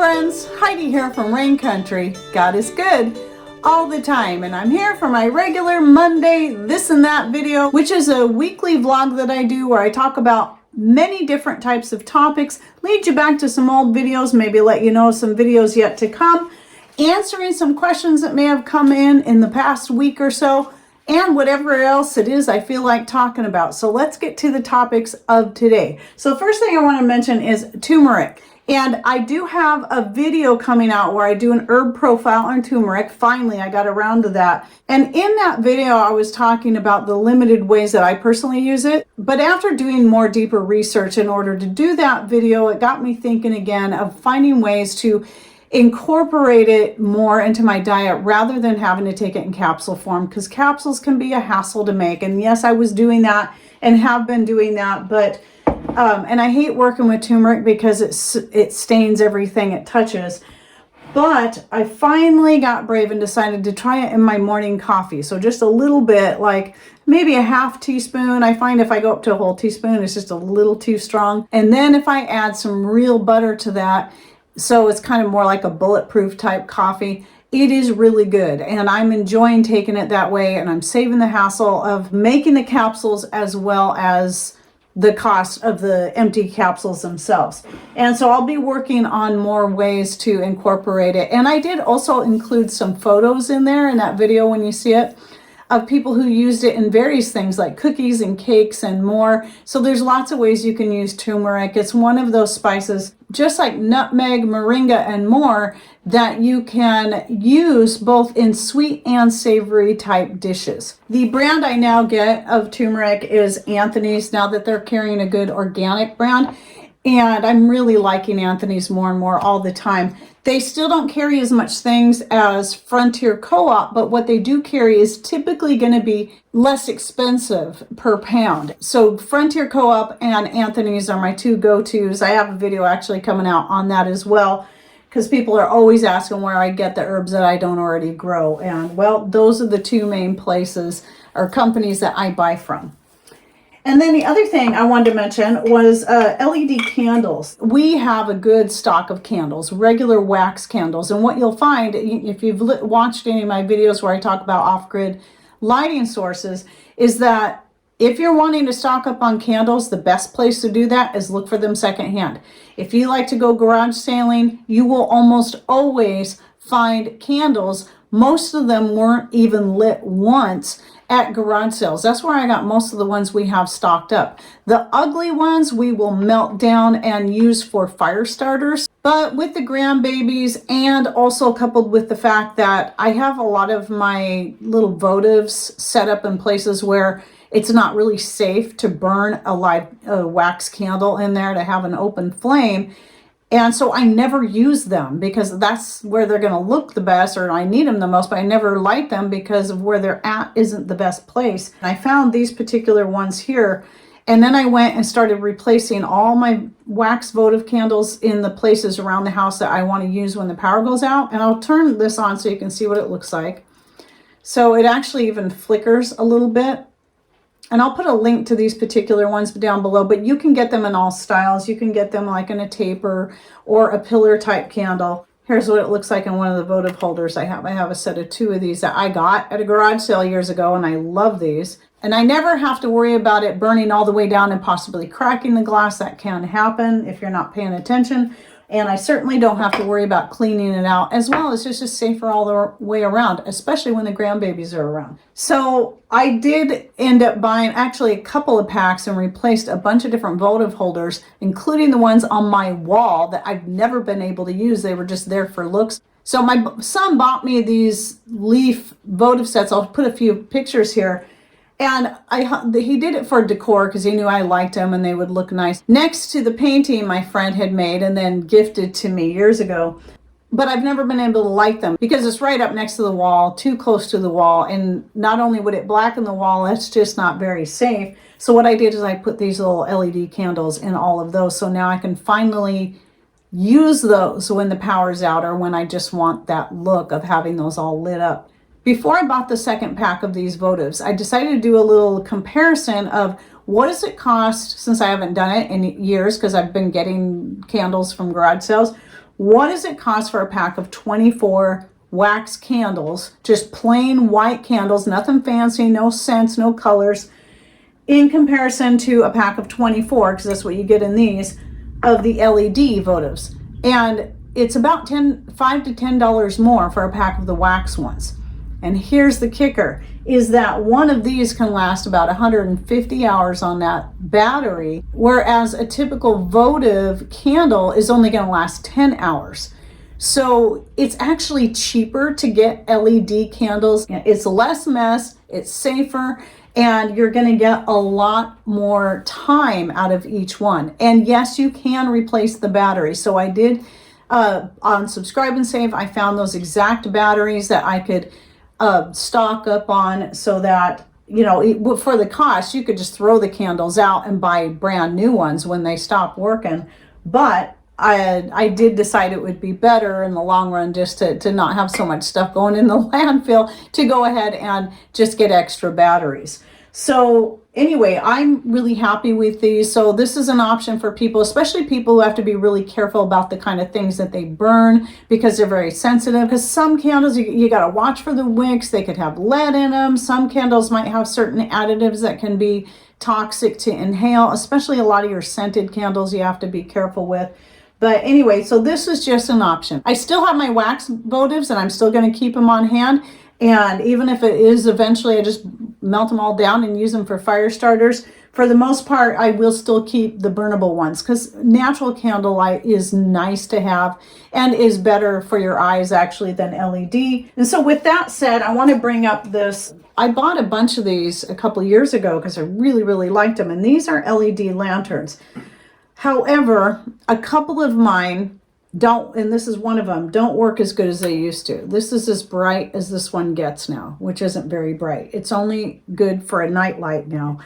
friends, Heidi here from Rain Country. God is good all the time, and I'm here for my regular Monday this and that video, which is a weekly vlog that I do where I talk about many different types of topics, lead you back to some old videos, maybe let you know some videos yet to come, answering some questions that may have come in the past week or so, and whatever else it is I feel like talking about. So let's get to the topics of today. So first thing I want to mention is turmeric. And I do have a video coming out where I do an herb profile on turmeric. Finally, I got around to that. And in that video, I was talking about the limited ways that I personally use it. But after doing more deeper research in order to do that video, it got me thinking again of finding ways to incorporate it more into my diet rather than having to take it in capsule form, because capsules can be a hassle to make. And yes, I was doing that and have been doing that, but and I hate working with turmeric because it stains everything it touches. But I finally got brave and decided to try it in my morning coffee. So just a little bit, like maybe a half teaspoon. I find if I go up to a whole teaspoon, it's just a little too strong. And then if I add some real butter to that, so it's kind of more like a bulletproof type coffee, it is really good. And I'm enjoying taking it that way, and I'm saving the hassle of making the capsules as well as the cost of the empty capsules themselves. And so I'll be working on more ways to incorporate it. And I did also include some photos in there in that video when you see it, of people who used it in various things like cookies and cakes and more. So there's lots of ways you can use turmeric. It's one of those spices, just like nutmeg, moringa, and more, that you can use both in sweet and savory type dishes. The brand I now get of turmeric is Anthony's, now that they're carrying a good organic brand. And I'm really liking Anthony's more and more all the time. They still don't carry as much things as Frontier Co-op, but what they do carry is typically going to be less expensive per pound. So Frontier Co-op and Anthony's are my two go-tos. I have a video actually coming out on that as well, because people are always asking where I get the herbs that I don't already grow. And well, those are the two main places or companies that I buy from. And then the other thing I wanted to mention was LED candles. We have a good stock of candles, regular wax candles. And what you'll find, if you've watched any of my videos where I talk about off-grid lighting sources, is that if you're wanting to stock up on candles, the best place to do that is look for them secondhand. If you like to go garage sailing, you will almost always find candles. Most of them weren't even lit once at garage sales. That's where I got most of the ones we have stocked up. The ugly ones we will melt down and use for fire starters. But with the grandbabies, and also coupled with the fact that I have a lot of my little votives set up in places where it's not really safe to burn a live wax candle in there to have an open flame. And so I never use them because that's where they're going to look the best, or I need them the most, but I never light them because of where they're at isn't the best place. And I found these particular ones here, and then I went and started replacing all my wax votive candles in the places around the house that I want to use when the power goes out. And I'll turn this on so you can see what it looks like. So it actually even flickers a little bit. And I'll put a link to these particular ones down below, but you can get them in all styles. You can get them like in a taper or a pillar type candle. Here's what it looks like in one of the votive holders I have. I have a set of two of these that I got at a garage sale years ago, and I love these. And I never have to worry about it burning all the way down and possibly cracking the glass. That can happen if you're not paying attention. And I certainly don't have to worry about cleaning it out, as well as just safer all the way around, especially when the grandbabies are around. So I did end up buying actually a couple of packs and replaced a bunch of different votive holders, including the ones on my wall that I've never been able to use. They were just there for looks. So my son bought me these leaf votive sets. I'll put a few pictures here. And he did it for decor because he knew I liked them and they would look nice next to the painting my friend had made and then gifted to me years ago. But I've never been able to light them because it's right up next to the wall, too close to the wall. And not only would it blacken the wall, it's just not very safe. So what I did is I put these little LED candles in all of those. So now I can finally use those when the power's out or when I just want that look of having those all lit up. Before I bought the second pack of these votives, I decided to do a little comparison of what does it cost, since I haven't done it in years because I've been getting candles from garage sales. What does it cost for a pack of 24 wax candles, just plain white candles, nothing fancy, no scents, no colors, in comparison to a pack of 24, because that's what you get in these, of the LED votives. And it's about $5 to $10 more for a pack of the wax ones. And here's the kicker, is that one of these can last about 150 hours on that battery, whereas a typical votive candle is only going to last 10 hours. So it's actually cheaper to get LED candles. It's less mess, it's safer, and you're going to get a lot more time out of each one. And yes, you can replace the battery. So I did on Subscribe and Save, I found those exact batteries that I could stock up on, so that, you know, for the cost, you could just throw the candles out and buy brand new ones when they stop working. But I did decide it would be better in the long run just to not have so much stuff going in the landfill, to go ahead and just get extra batteries. So anyway, I'm really happy with these. So this is an option for people, especially people who have to be really careful about the kind of things that they burn, because they're very sensitive. Because some candles, you got to watch for the wicks. They could have lead in them. Some candles might have certain additives that can be toxic to inhale, especially a lot of your scented candles you have to be careful with. But anyway, so this is just an option. I still have my wax votives, and I'm still going to keep them on hand. And even if it is eventually, I just melt them all down and use them for fire starters. For the most part, I will still keep the burnable ones, because natural candlelight is nice to have and is better for your eyes actually than LED. And so with that said, I want to bring up this. I bought a bunch of these a couple years ago because I really, really liked them. And these are LED lanterns. However, a couple of mine don't, and this is one of them, don't work as good as they used to. This is as bright as this one gets now, which isn't very bright. It's only good for a night light now.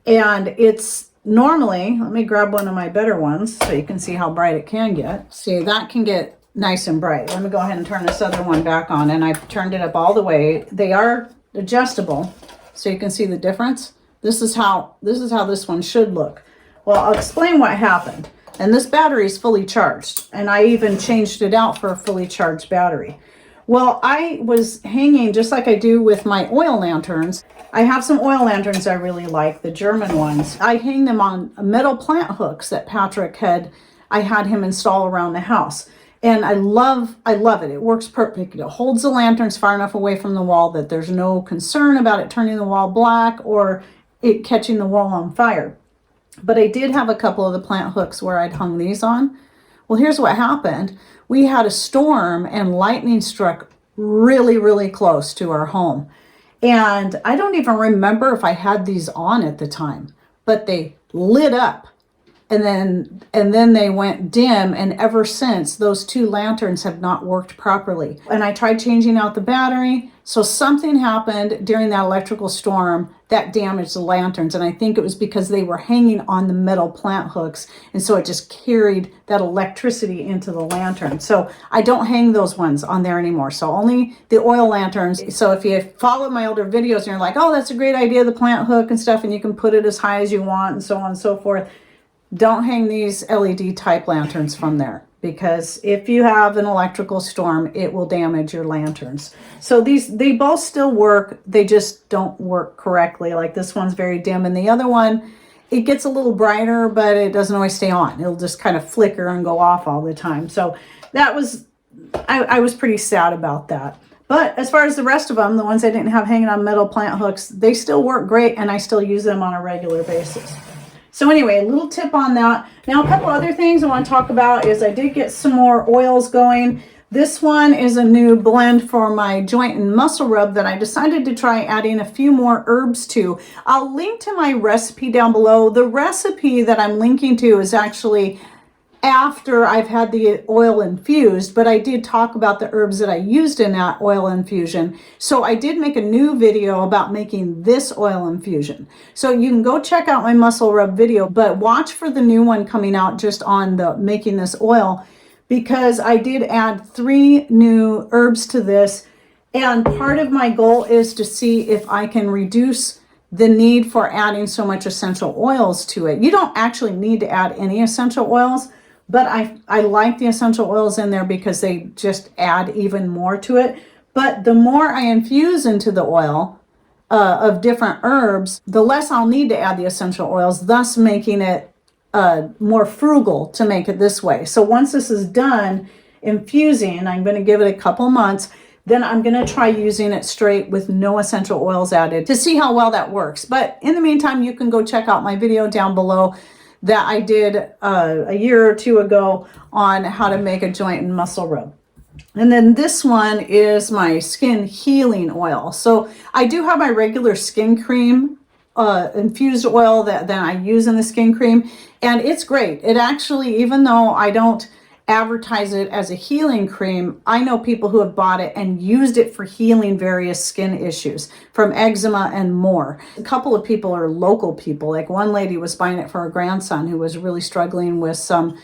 And it's normally, let me grab one of my better ones so you can see how bright it can get. See, that can get nice and bright. Let me go ahead and turn this other one back on, and I've turned it up all the way. They are adjustable, so you can see the difference. This is how this one should look. Well, I'll explain what happened. And this battery is fully charged, and I even changed it out for a fully charged battery. Well, I was hanging, just like I do with my oil lanterns. I have some oil lanterns I really like, the German ones. I hang them on metal plant hooks that Patrick I had him install around the house. And I love it. It works perfect. It holds the lanterns far enough away from the wall that there's no concern about it turning the wall black or it catching the wall on fire. But I did have a couple of the plant hooks where I'd hung these on. Well, here's what happened. We had a storm and lightning struck really, really close to our home. And I don't even remember if I had these on at the time, but they lit up. And then they went dim, and ever since, those two lanterns have not worked properly. And I tried changing out the battery, so something happened during that electrical storm that damaged the lanterns, and I think it was because they were hanging on the metal plant hooks, and so it just carried that electricity into the lantern. So I don't hang those ones on there anymore, so only the oil lanterns. So if you follow my older videos and you're like, oh, that's a great idea, the plant hook and stuff, and you can put it as high as you want and so on and so forth, don't hang these LED type lanterns from there, because if you have an electrical storm, it will damage your lanterns. So they both still work, they just don't work correctly. Like this one's very dim, and the other one, it gets a little brighter, but it doesn't always stay on. It'll just kind of flicker and go off all the time. So that was, I was pretty sad about that. But as far as the rest of them, the ones I didn't have hanging on metal plant hooks, they still work great, and I still use them on a regular basis. So anyway, a little tip on that. Now, a couple other things I want to talk about is I did get some more oils going. This one is a new blend for my joint and muscle rub that I decided to try adding a few more herbs to. I'll link to my recipe down below. The recipe that I'm linking to is actually after I've had the oil infused, but I did talk about the herbs that I used in that oil infusion. So I did make a new video about making this oil infusion. So you can go check out my muscle rub video, but watch for the new one coming out just on the making this oil, because I did add 3 new herbs to this. And part of my goal is to see if I can reduce the need for adding so much essential oils to it. You don't actually need to add any essential oils, but I like the essential oils in there because they just add even more to it. But the more I infuse into the oil of different herbs, the less I'll need to add the essential oils, thus making it more frugal to make it this way. So once this is done infusing, I'm going to give it a couple months, then I'm going to try using it straight with no essential oils added to see how well that works. But in the meantime, you can go check out my video down below that I did a year or two ago on how to make a joint and muscle rub. And then this one is my skin healing oil. So I do have my regular skin cream, infused oil that I use in the skin cream, and it's great. It actually, even though I don't advertise it as a healing cream, I know people who have bought it and used it for healing various skin issues from eczema and more. A couple of people are local people. Like one lady was buying it for her grandson who was really struggling with some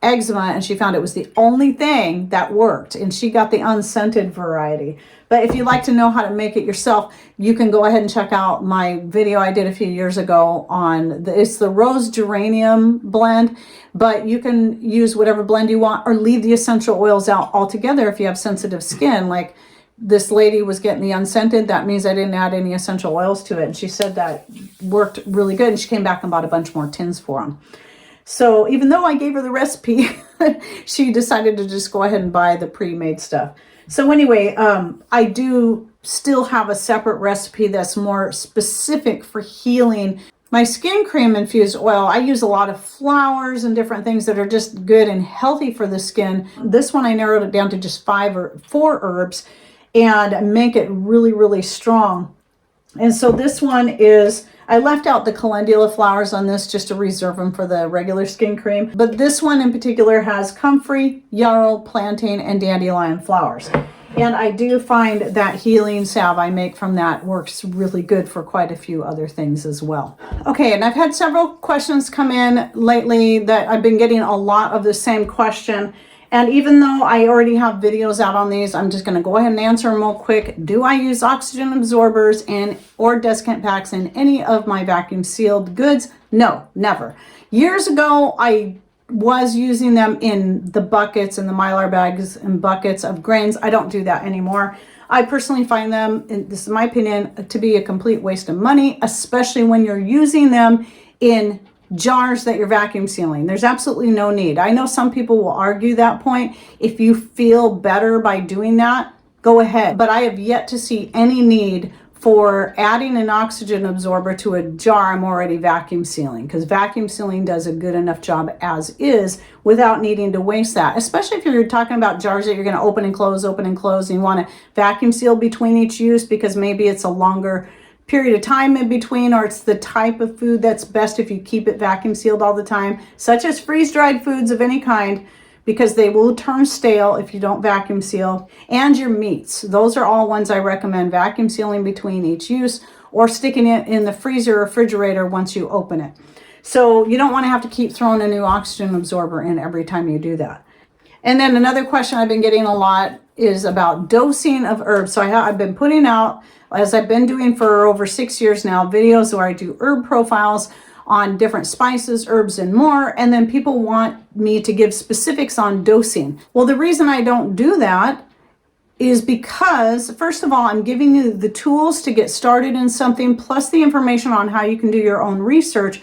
eczema, and she found it was the only thing that worked, and she got the unscented variety. But if you'd like to know how to make it yourself, you can go ahead and check out my video I did a few years ago on it's the rose geranium blend, but you can use whatever blend you want or leave the essential oils out altogether if you have sensitive skin. Like this lady was getting the unscented. That means I didn't add any essential oils to it, and she said that worked really good, and she came back and bought a bunch more tins for them. So even though I gave her the recipe, she decided to just go ahead and buy the pre-made stuff. So anyway, I do still have a separate recipe that's more specific for healing. My skin cream infused oil, I use a lot of flowers and different things that are just good and healthy for the skin. This one I narrowed it down to just 5 or 4 herbs and make it really, really strong. And so this one is, I left out the calendula flowers on this just to reserve them for the regular skin cream. But this one in particular has comfrey, yarrow, plantain, and dandelion flowers. And I do find that healing salve I make from that works really good for quite a few other things as well. Okay, and I've had several questions come in lately that I've been getting a lot of the same question. And even though I already have videos out on these, I'm just going to go ahead and answer them real quick. Do I use oxygen absorbers or desiccant packs in any of my vacuum sealed goods? No, never. Years ago, I was using them in the buckets and the Mylar bags and buckets of grains. I don't do that anymore. I personally find them, and this is my opinion, to be a complete waste of money, especially when you're using them in jars that you're vacuum sealing. There's absolutely no need. I know some people will argue that point. If you feel better by doing that, go ahead. But I have yet to see any need for adding an oxygen absorber to a jar I'm already vacuum sealing, because vacuum sealing does a good enough job as is without needing to waste that, especially if you're talking about jars that you're going to open and close, and you want to vacuum seal between each use because maybe it's a longer period of time in between, or it's the type of food that's best if you keep it vacuum sealed all the time, such as freeze-dried foods of any kind, because they will turn stale if you don't vacuum seal. And your meats, those are all ones I recommend vacuum sealing between each use, or sticking it in the freezer or refrigerator once you open it. So you don't want to have to keep throwing a new oxygen absorber in every time you do that. And then another question I've been getting a lot is about dosing of herbs. So I've been putting out, as I've been doing for over 6 years now, videos where I do herb profiles on different spices, herbs, and more. And then people want me to give specifics on dosing. Well, the reason I don't do that is because, first of all, I'm giving you the tools to get started in something, plus the information on how you can do your own research.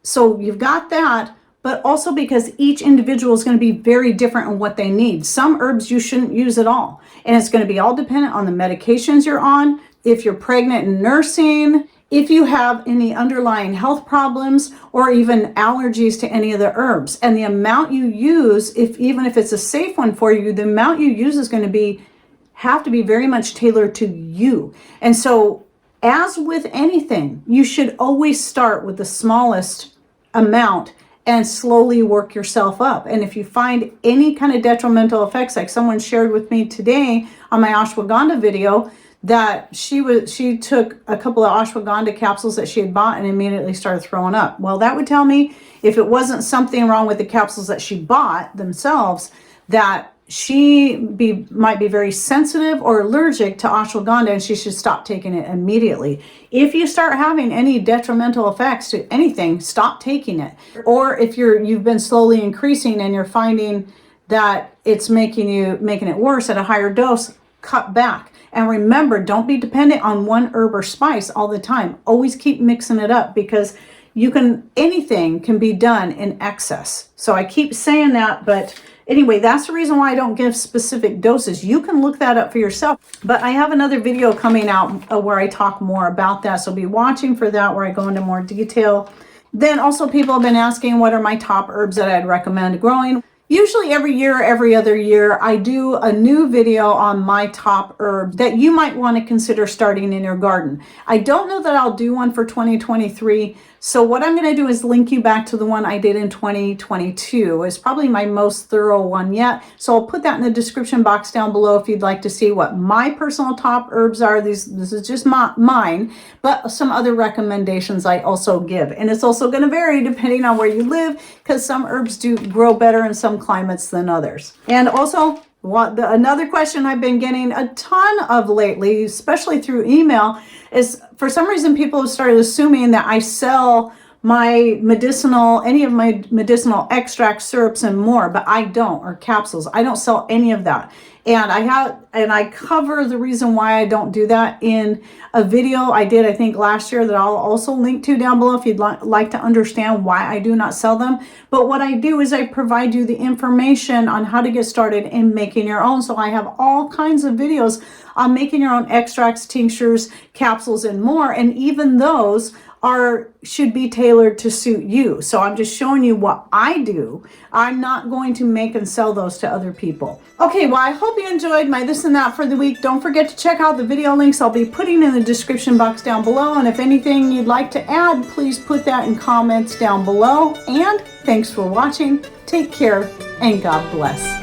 So you've got that, but also because each individual is going to be very different in what they need. Some herbs you shouldn't use at all. And it's going to be all dependent on the medications you're on, if you're pregnant and nursing, if you have any underlying health problems, or even allergies to any of the herbs. And the amount you use, even if it's a safe one for you, the amount you use is going to have to be very much tailored to you. And so, as with anything, you should always start with the smallest amount and slowly work yourself up. And if you find any kind of detrimental effects, like someone shared with me today on my ashwagandha video, that she took a couple of ashwagandha capsules that she had bought and immediately started throwing up. Well, that would tell me if it wasn't something wrong with the capsules that she bought themselves, that might be very sensitive or allergic to ashwagandha, and she should stop taking it immediately. If you start having any detrimental effects to anything, stop taking it. Or if you've been slowly increasing and you're finding that it's making it worse at a higher dose, cut back. And remember, don't be dependent on one herb or spice all the time. Always keep mixing it up, because anything can be done in excess. So I keep saying that, but anyway, that's the reason why I don't give specific doses. You can look that up for yourself. But I have another video coming out where I talk more about that. So be watching for that, where I go into more detail. Then also, people have been asking what are my top herbs that I'd recommend growing. Usually every year, every other year, I do a new video on my top herbs that you might want to consider starting in your garden. I don't know that I'll do one for 2023. So what I'm going to do is link you back to the one I did in 2022. It's probably my most thorough one yet. So I'll put that in the description box down below if you'd like to see what my personal top herbs are. This is just mine, but some other recommendations I also give. And it's also going to vary depending on where you live, because some herbs do grow better in some climates than others. And also, another question I've been getting a ton of lately, especially through email, is for some reason people have started assuming that I sell any of my medicinal extracts, syrups, and more, but I don't, or capsules. I don't sell any of that. And I cover the reason why I don't do that in a video I did, I think, last year, that I'll also link to down below if you'd like to understand why I do not sell them. But what I do is I provide you the information on how to get started in making your own. So I have all kinds of videos on making your own extracts, tinctures, capsules, and more. And even those should be tailored to suit you. So I'm just showing you what I do. I'm not going to make and sell those to other people. Okay, well, I hope you enjoyed my this and that for the week. Don't forget to check out the video links I'll be putting in the description box down below. And if anything you'd like to add, please put that in comments down below. And thanks for watching. Take care and God bless.